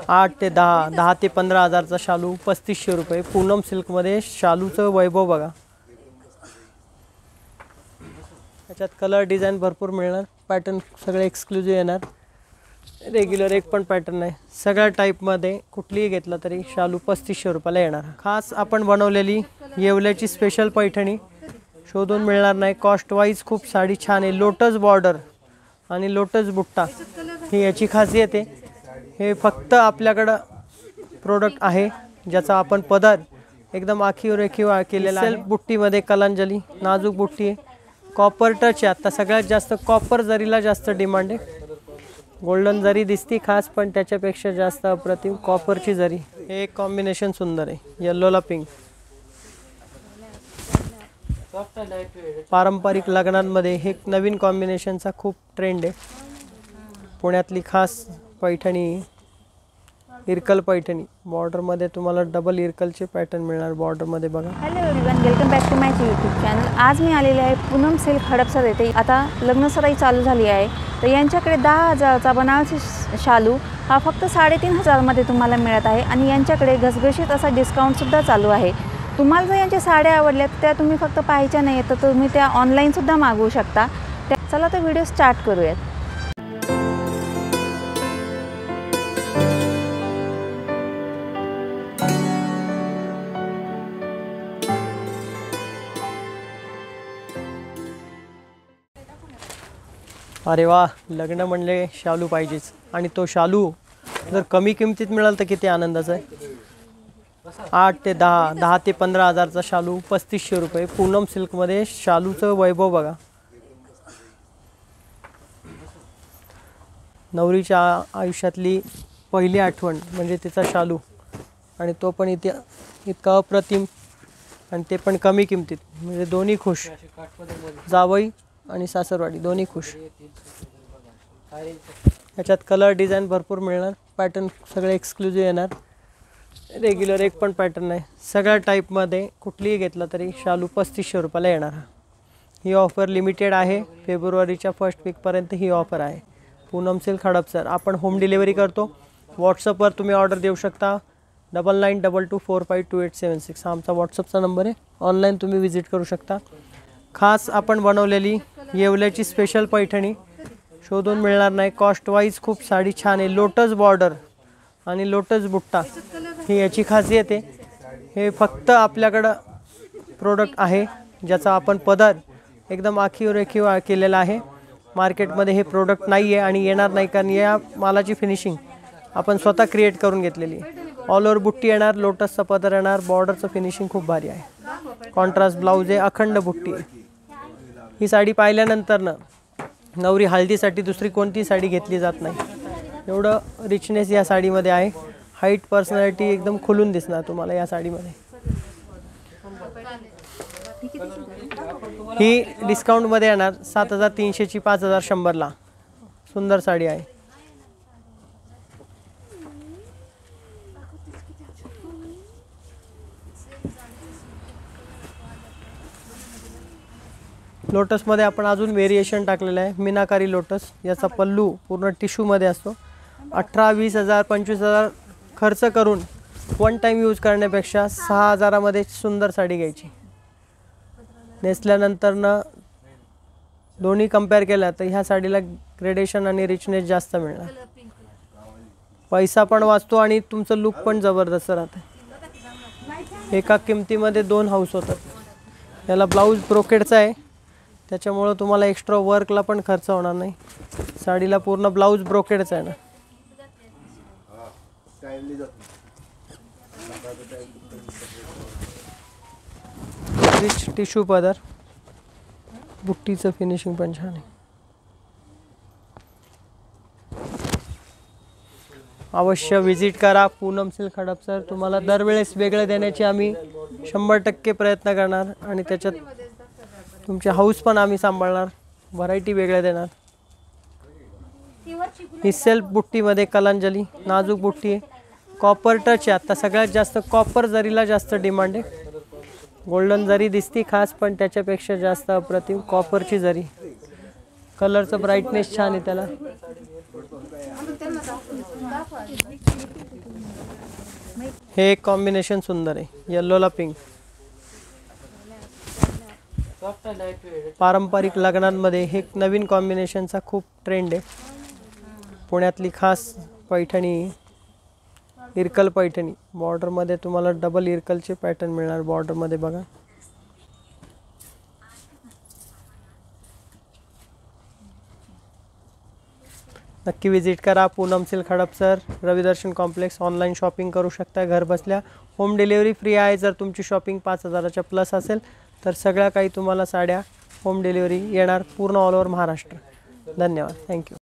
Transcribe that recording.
8 ते 10, 10 ते 15,000चा शालू 3500 रुपये। पूनम सिल्कमध्ये शालूचं वैभव बघा। याच्यात कलर डिझाईन भरपूर मिळणार, पॅटर्न सगळे एक्सक्लुझिव्ह येणार, रेग्युलर एक पण पॅटर्न नाही, सगळ्या टाईपमध्ये कुठलीही घेतला तरी शालू 3500 रुपयाला येणार। खास आपण बनवलेली येवल्याची स्पेशल पैठणी शोधून मिळणार नाही। कॉस्ट वाईज खूप साडी छान आहे, लोटस बॉर्डर आणि लोटस बुट्टा ही याची खासियत आहे। हे फक्त आपल्याकडं प्रोडक्ट आहे ज्याचा आपण पदर एकदम आखीव रेखीव केलेला आहे। सेल्फ बुट्टीमध्ये कलांजली नाजूक बुट्टी आहे, कॉपर टच आहे। आता सगळ्यात जास्त कॉपर जरीला जास्त डिमांड आहे। गोल्डन जरी दिसती खास, पण त्याच्यापेक्षा जास्त अप्रतिम कॉपरची जरी। हे एक कॉम्बिनेशन सुंदर आहे, येल्लोला पिंक। पारंपरिक लग्नांमध्ये हे नवीन कॉम्बिनेशनचा खूप ट्रेंड आहे। पुण्यातली खास पैठणी इरकल पैठणी, बॉर्डरमध्ये तुम्हाला डबल इरकलचे पॅटर्न मिळणार बॉर्डरमध्ये बघा। Hello everyone, welcome back to my YouTube channel. आज मी आलेले आहे पूनम सिल्क हडपसर येथे। आता लग्नसराई चालू झाली आहे, तर यांच्याकडे 10,000चा बनारसी शालू हा फक्त 3,500 मध्ये तुम्हाला मिळत आहे आणि यांच्याकडे घसघशीत असा डिस्काउंटसुद्धा चालू आहे। तुम्हाला जर यांच्या साड्या आवडल्या तर त्या तुम्ही फक्त पाहायच्या नाही, तर तुम्ही त्या ऑनलाईनसुद्धा मागवू शकता। चला तर व्हिडिओ स्टार्ट करूयात। अरे वा, लग्न म्हणले शालू पाहिजेच, आणि तो शालू जर कमी किमतीत मिळाला तर किती आनंदाचा आहे। 8 ते 10, 10 ते 15,000चा शालू 3500 रुपये। पूनम सिल्कमध्ये शालूचं वैभव बघा। नवरीच्या आयुष्यातली पहिली आठवण म्हणजे तिचा शालू, आणि तो पण इतका अप्रतिम, आणि ते पण कमी किमतीत, म्हणजे दोन्ही खुश, जावई आणि सासरवाडी दोन्ही खुश। याच्यात कलर डिझाईन भरपूर मिळणार, पॅटर्न सगळे एक्सक्लुझिव्ह येणार, रेग्युलर एक पण पॅटर्न नाही, सगळ्या टाईपमध्ये कुठलीही घेतला तरी शालू 3500 रुपयाला येणार। ही ऑफर लिमिटेड आहे, फेब्रुवारीच्या फर्स्ट वीकपर्यंत ही ऑफर आहे। पूनम सिल्क हडपसर आपण होम डिलिव्हरी करतो। व्हॉट्सअपवर तुम्ही ऑर्डर देऊ शकता, 9922452876 हा आमचा व्हॉट्सअपचा नंबर आहे। ऑनलाईन तुम्ही विजिट करू शकता। खास आपण बनवलेली येवल्याची स्पेशल पैठणी शोधून मिळणार नाही, कॉस्ट वाईज खूप साडी छान आहे, लोटस बॉर्डर आणि लोटस बुट्टा ही याची खासियत आहे। हे फक्त आपल्याकडं प्रोडक्ट आहे ज्याचा आपण पदर एकदम आखीव रेखीव केलेला आहे। मार्केटमध्ये हे प्रोडक्ट नाही आहे आणि येणार नाही, कारण या मालाची फिनिशिंग आपण स्वतः क्रिएट करून घेतलेली आहे। ऑल ओव्हर बुट्टी येणार, लोटसचा पदर येणार, बॉर्डरचं फिनिशिंग खूप भारी आहे। कॉन्ट्रास्ट ब्लाऊज आहे, अखंड बुट्टी आहे। ही साडी पाहिल्यानंतर नवरी हळदीसाठी दुसरी कोणती साडी घेतली जात नाही, एवढं रिचनेस या साडीमध्ये आहे। हाईट पर्सनॅलिटी एकदम खुलून दिसणार तुम्हाला या साडीमध्ये। ही डिस्काउंटमध्ये येणार 7,300ची 5,100ला, सुंदर साडी आहे। लोटसमध्ये आपण अजून व्हेरिएशन टाकलेलं आहे, मीनाकारी लोटस। याचा पल्लू पूर्ण टिश्यूमध्ये असतो। 18,000, 20,000, 25,000 खर्च करून वन टाईम यूज करण्यापेक्षा 6,000मध्ये सुंदर साडी घ्यायची। नेसल्यानंतर दोन्ही कंपेअर केल्या तर ह्या साडीला ग्रेडेशन आणि रिचनेस जास्त मिळणार, पैसा पण वाचतो आणि तुमचं लुक पण जबरदस्त राहतं। एका किमतीमध्ये 2 हाऊस होतात। याला ब्लाऊज ब्रोकेडचा आहे, त्याच्यामुळे तुम्हाला एक्स्ट्रा वर्कला पण खर्च होणार नाही। साडीला पूर्ण ब्लाऊज ब्रोकेडचा आहे ना। रिच टिश्यू पदर, बुट्टीचं फिनिशिंग पण छान आहे। अवश्य विजिट करा पूनम सिल्क हडपसर। तुम्हाला दरवेळेस वेगळं देण्याची आम्ही 100% प्रयत्न करणार, आणि त्याच्यात तुमचे हाऊस पण आम्ही सांभाळणार, व्हरायटी वेगळ्या देणार। ही सेल्फ बुट्टीमध्ये कलांजली नाजूक बुट्टी आहे, कॉपर टच आहे। आता सगळ्यात जास्त कॉपर जरीला जास्त डिमांड आहे। गोल्डन जरी दिसती खास, पण त्याच्यापेक्षा जास्त अप्रतिम कॉपरची जरी। कलरचं ब्राईटनेस छान आहे त्याला। हे एक कॉम्बिनेशन सुंदर आहे, येल्लोला पिंक. पारंपरिक लग्नांमध्ये हे नवीन कॉम्बिनेशनचा खूप ट्रेंड आहे. पुण्यातली खास पैठणी, इरकल पैठणी. बॉर्डरमध्ये तुम्हाला डबल इरकलचे पॅटर्न मिळणार बॉर्डरमध्ये बघा. नक्की विजिट करा. Poonam Silk Hadapsar, Ravidarshan complex. Online shopping करू शकता घर बसल्या. होम डिलिव्हरी फ्री आहे. जर तुमची शॉपिंग 5,000च्या प्लस असेल तर सगळ्या काही तुम्हाला साड्या होम डिलिव्हरी येणार पूर्ण ऑल ओव्हर महाराष्ट्र. धन्यवाद. थँक्यू.